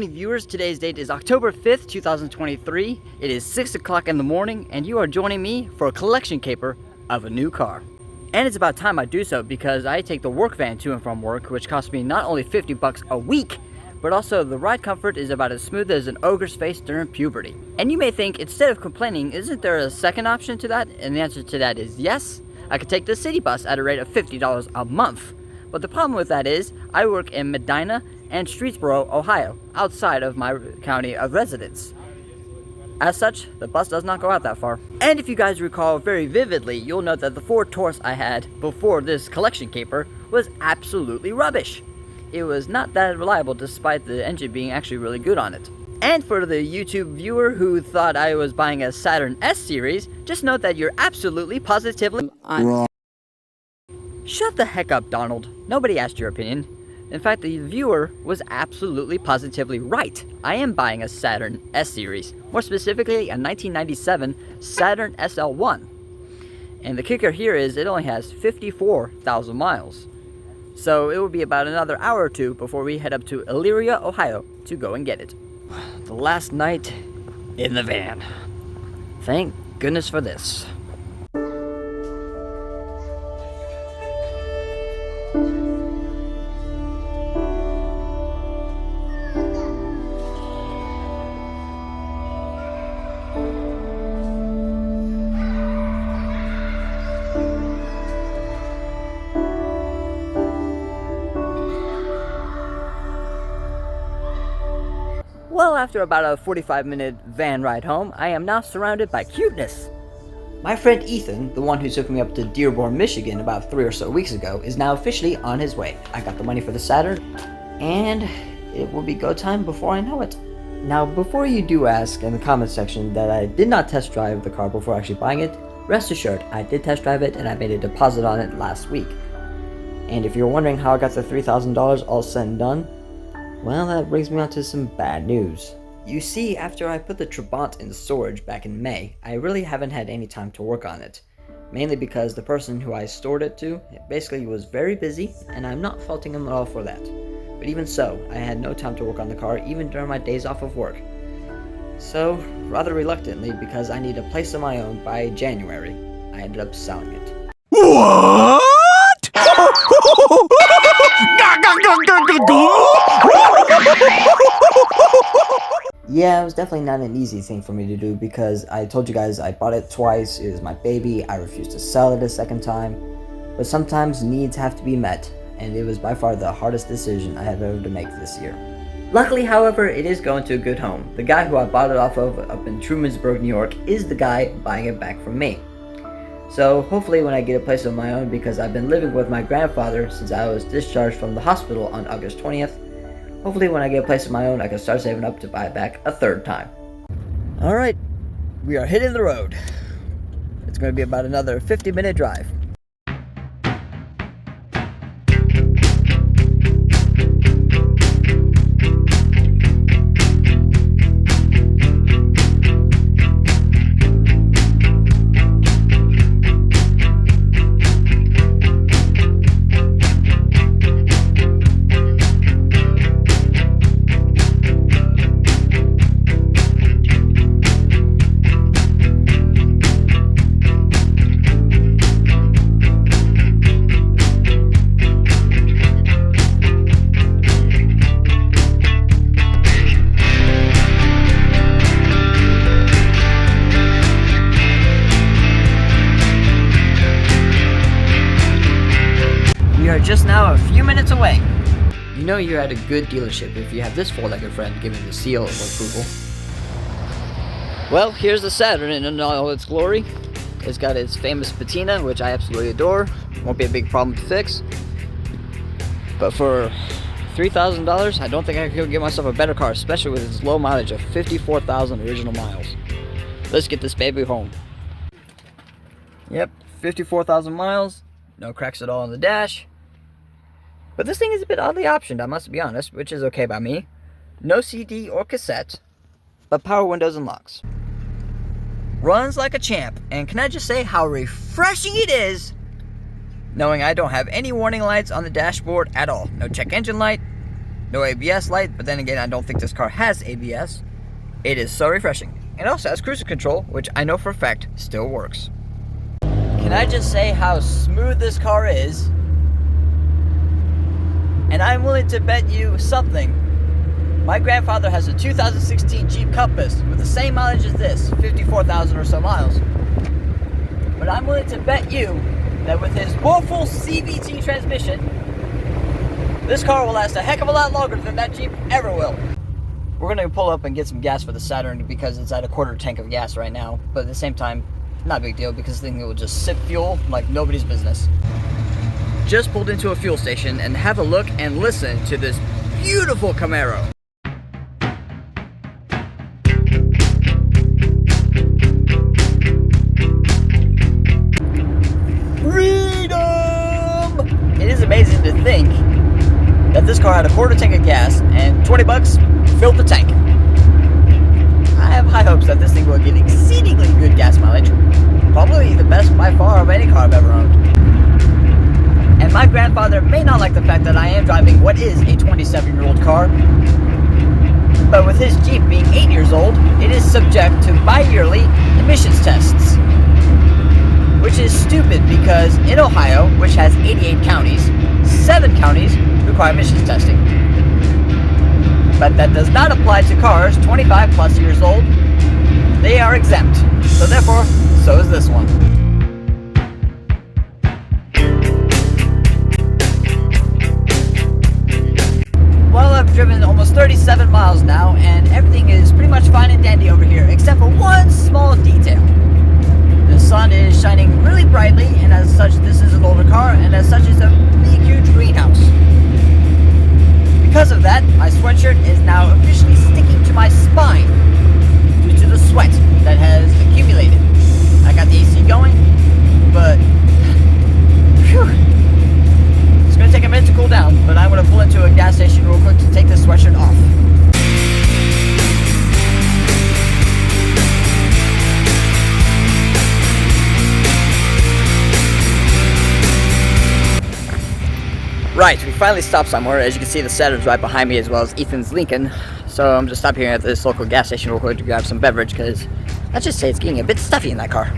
morning, viewers. Today's date is October 5th, 2023. It is 6 o'clock in the morning, and you are joining me for a collection caper of a new car. And it's about time I do so because I take the work van to and from work, which costs me not only 50 bucks a week, but also the ride comfort is about as smooth as an ogre's face during puberty. And you may think, instead of complaining, isn't there a second option to that? And the answer to that is yes. I could take the city bus at a rate of $50 a month. But the problem with that is, I work in Medina and Streetsboro, Ohio, outside of my county of residence. As such, the bus does not go out that far. And if you guys recall very vividly, you'll note that the Ford Taurus I had before this collection caper was absolutely rubbish. It was not that reliable despite the engine being actually really good on it. And for the YouTube viewer who thought I was buying a SATURN S series, just note that you're absolutely positively wrong. Shut the heck up, Donald. Nobody asked your opinion. In fact, the viewer was absolutely positively right. I am buying a SATURN S series, more specifically a 1997 SATURN SL1. And the kicker here is it only has 54,000 miles. So it will be about another hour or two before we head up to Elyria, Ohio to go and get it. The last night in the van. Thank goodness for this. Well, after about a 45-minute van ride home, I am now surrounded by cuteness. My friend Ethan, the one who took me up to Dearborn, Michigan about 3 or so weeks ago, is now officially on his way. I got the money for the SATURN, and it will be go time before I know it. Now, before you do ask in the comment section that I did not test drive the car before actually buying it, rest assured, I did test drive it and I made a deposit on it last week. And if you're wondering how I got the $3,000 all said and done, well, that brings me on to some bad news. You see, after I put the TRABANT in storage back in May, I really haven't had any time to work on it. Mainly because the person who I stored it to basically was very busy, and I'm not faulting him at all for that. But even so, I had no time to work on the car even during my days off of work. So, rather reluctantly, because I need a place of my own by January, I ended up selling it. What? Yeah, it was definitely not an easy thing for me to do because I told you guys I bought it twice, it was my baby, I refused to sell it a second time. But sometimes needs have to be met, and it was by far the hardest decision I have ever to make this year. Luckily, however, it is going to a good home. The guy who I bought it off of up in Trumansburg, New York is the guy buying it back from me. So hopefully when I get a place of my own, because I've been living with my grandfather since I was discharged from the hospital on August 20th, hopefully when I get a place of my own, I can start saving up to buy it back a third time. Alright, we are hitting the road. It's going to be about another 50-minute drive. We are just now a few minutes away. You know you're at a good dealership if you have this four-legged friend giving the seal of approval. Well, here's the SATURN in all its glory. It's got its famous patina, which I absolutely adore. Won't be a big problem to fix. But for $3,000, I don't think I could get myself a better car, especially with its low mileage of 54,000 original miles. Let's get this baby home. Yep, 54,000 miles. No cracks at all on the dash. But this thing is a bit oddly optioned, I must be honest, which is okay by me. No CD or cassette, but power windows and locks. Runs like a champ, and can I just say how refreshing it is knowing I don't have any warning lights on the dashboard at all. No check engine light, No ABS light, but then again, I don't think this car has ABS. It is so refreshing. It also has cruise control, which I know for a fact still works. Can I just say how smooth this car is? And I'm willing to bet you something. My grandfather has a 2016 Jeep Compass with the same mileage as this, 54,000 or so miles. But I'm willing to bet you that with his woeful CVT transmission, this car will last a heck of a lot longer than that Jeep ever will. We're gonna pull up and get some gas for the Saturn because it's at a quarter tank of gas right now. But at the same time, not a big deal because the thing will just sip fuel like nobody's business. Just pulled into a fuel station and have a look and listen to this beautiful Camaro. Freedom! It is amazing to think that this car had a quarter tank of gas and 20 bucks filled the tank. I have high hopes that this thing will get exceedingly good gas mileage. Probably the best by far of any car I've ever owned. And my grandfather may not like the fact that I am driving what is a 27-year-old car. But with his Jeep being 8 years old, it is subject to bi-yearly emissions tests. Which is stupid because in Ohio, which has 88 counties, 7 counties require emissions testing. But that does not apply to cars 25 plus years old. They are exempt. So therefore, so is this one. Well, I've driven almost 37 miles now, and everything is pretty much fine and dandy over here, except for one small detail. The sun is shining really brightly, and as such, this is an older car, and as such, it's a big, huge greenhouse. Because of that, my sweatshirt is now officially sticking to my spine due to the sweat that has accumulated. I got the AC going, but whew, it's going to take a minute to cool down, but I'm going to pull into a gas station real quick to take this sweatshirt off. Right, we finally stopped somewhere. As you can see, the Saturn's right behind me as well as Ethan's Lincoln. So I'm just stopping here at this local gas station real quick to grab some beverage because let's just say it's getting a bit stuffy in that car.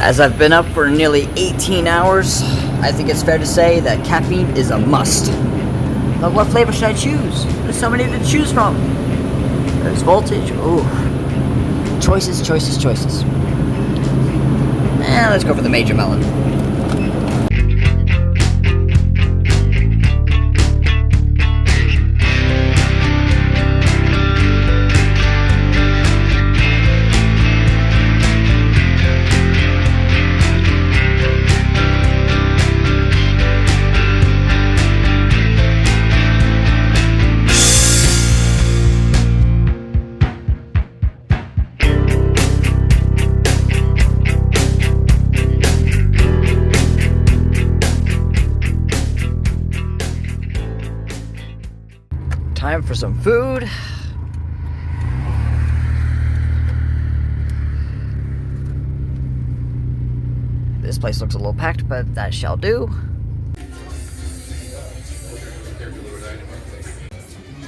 As I've been up for nearly 18 hours, I think it's fair to say that caffeine is a must. But what flavor should I choose? There's so many to choose from. There's Voltage, ooh. Choices, choices, choices. Let's go for the Major Melon. Time for some food. This place looks a little packed, but that shall do.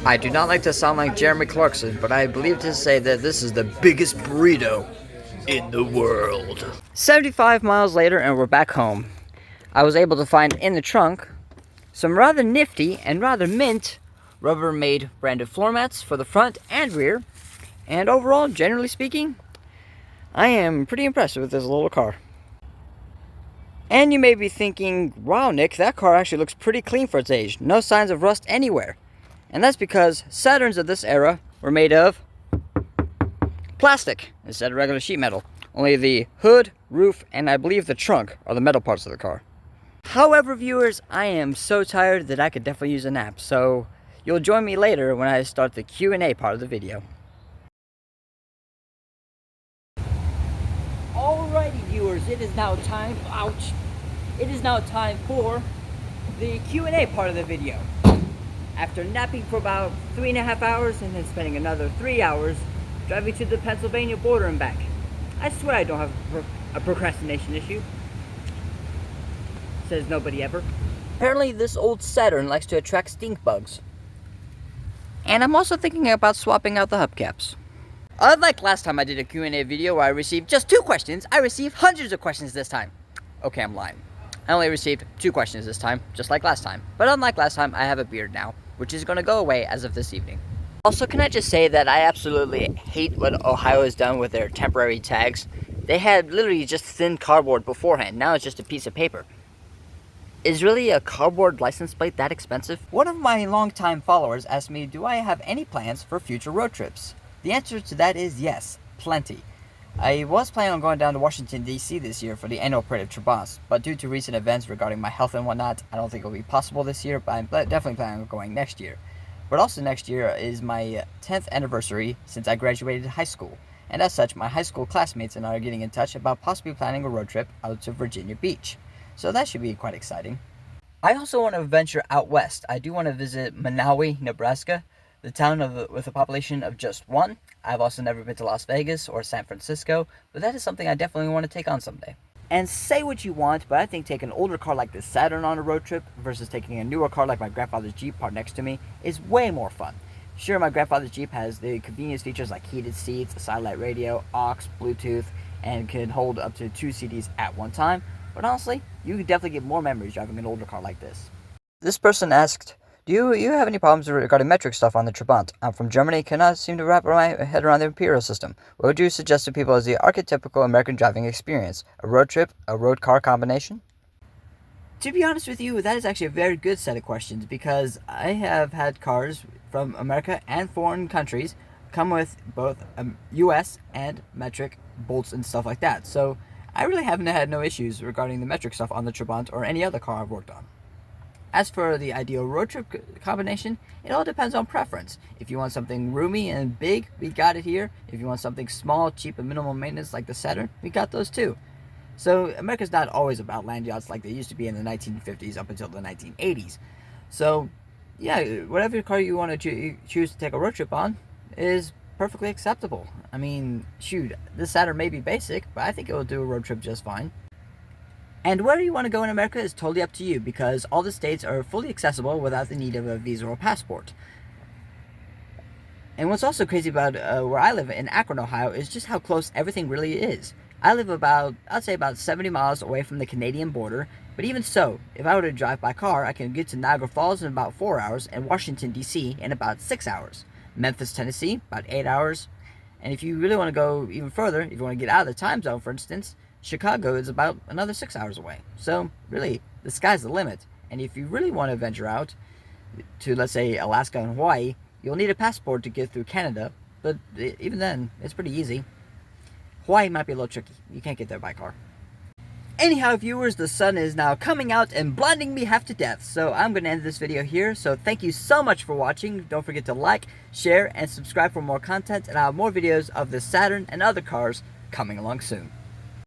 I do not like to sound like Jeremy Clarkson, but I believe to say that this is the biggest burrito in the world. 75 miles later and we're back home. I was able to find in the trunk some rather nifty and rather mint Rubbermaid branded floor mats for the front and rear, and overall, generally speaking, I am pretty impressed with this little car. And you may be thinking, wow Nick, that car actually looks pretty clean for its age, no signs of rust anywhere. And that's because Saturns of this era were made of plastic instead of regular sheet metal. Only the hood, roof, and I believe the trunk are the metal parts of the car. However, viewers, I am so tired that I could definitely use a nap, so you'll join me later when I start the Q&A part of the video. Alrighty viewers, it is now time, ouch, it is now time for the Q&A part of the video. After napping for about 3.5 hours and then spending another 3 hours driving to the Pennsylvania border and back, I swear I don't have a procrastination issue. Says nobody ever. Apparently this old Saturn likes to attract stink bugs. And I'm also thinking about swapping out the hubcaps. Unlike last time I did a Q&A video where I received just 2 questions, I received hundreds of questions this time. Okay, I'm lying. I only received 2 questions this time, just like last time. But unlike last time, I have a beard now, which is going to go away as of this evening. Also, can I just say that I absolutely hate what Ohio has done with their temporary tags. They had literally just thin cardboard beforehand, now it's just a piece of paper. Is really a cardboard license plate that expensive? One of my longtime followers asked me, do I have any plans for future road trips? The answer to that is yes, plenty. I was planning on going down to Washington, D.C. this year for the annual parade of TRABANT, but due to recent events regarding my health and whatnot, I don't think it will be possible this year, but I'm definitely planning on going next year. But also next year is my 10th anniversary since I graduated high school, and as such, my high school classmates and I are getting in touch about possibly planning a road trip out to Virginia Beach. So that should be quite exciting. I also want to venture out west. I do want to visit Manawi, Nebraska, the town with a population of just 1. I've also never been to Las Vegas or San Francisco, but that is something I definitely want to take on someday. And say what you want, but I think taking an older car like the Saturn on a road trip versus taking a newer car like my grandfather's Jeep parked next to me is way more fun. Sure, my grandfather's Jeep has the convenience features like heated seats, a satellite radio, aux, Bluetooth, and can hold up to 2 CDs at one time. But honestly, you can definitely get more memories driving an older car like this. This person asked, do you have any problems regarding metric stuff on the Trabant? I'm from Germany, cannot seem to wrap my head around the imperial system. What would you suggest to people as the archetypical American driving experience? A road trip? A road car combination? To be honest with you, that is actually a very good set of questions because I have had cars from America and foreign countries come with both US and metric bolts and stuff like that. So I really haven't had no issues regarding the metric stuff on the Trabant or any other car I've worked on. As for the ideal road trip combination, it all depends on preference. If you want something roomy and big, we got it here. If you want something small, cheap, and minimal maintenance like the Saturn, we got those too. So America's not always about land yachts like they used to be in the 1950s up until the 1980s. So yeah, whatever car you want to choose to take a road trip on is perfectly acceptable. I mean, shoot, the Saturn may be basic, but I think it will do a road trip just fine. And where you want to go in America is totally up to you because all the states are fully accessible without the need of a visa or passport. And what's also crazy about where I live in Akron, Ohio is just how close everything really is. I live I'd say about 70 miles away from the Canadian border, but even so, if I were to drive by car, I can get to Niagara Falls in about 4 hours and Washington, D.C. in about 6 hours. Memphis, Tennessee, about 8 hours. And if you really want to go even further, if you want to get out of the time zone, for instance, Chicago is about another 6 hours away. So, really, the sky's the limit. And if you really want to venture out to, let's say, Alaska and Hawaii, you'll need a passport to get through Canada. But even then, it's pretty easy. Hawaii might be a little tricky. You can't get there by car. Anyhow, viewers, the sun is now coming out and blinding me half to death. So I'm going to end this video here. So thank you so much for watching. Don't forget to like, share, and subscribe for more content. And I'll have more videos of the Saturn and other cars coming along soon.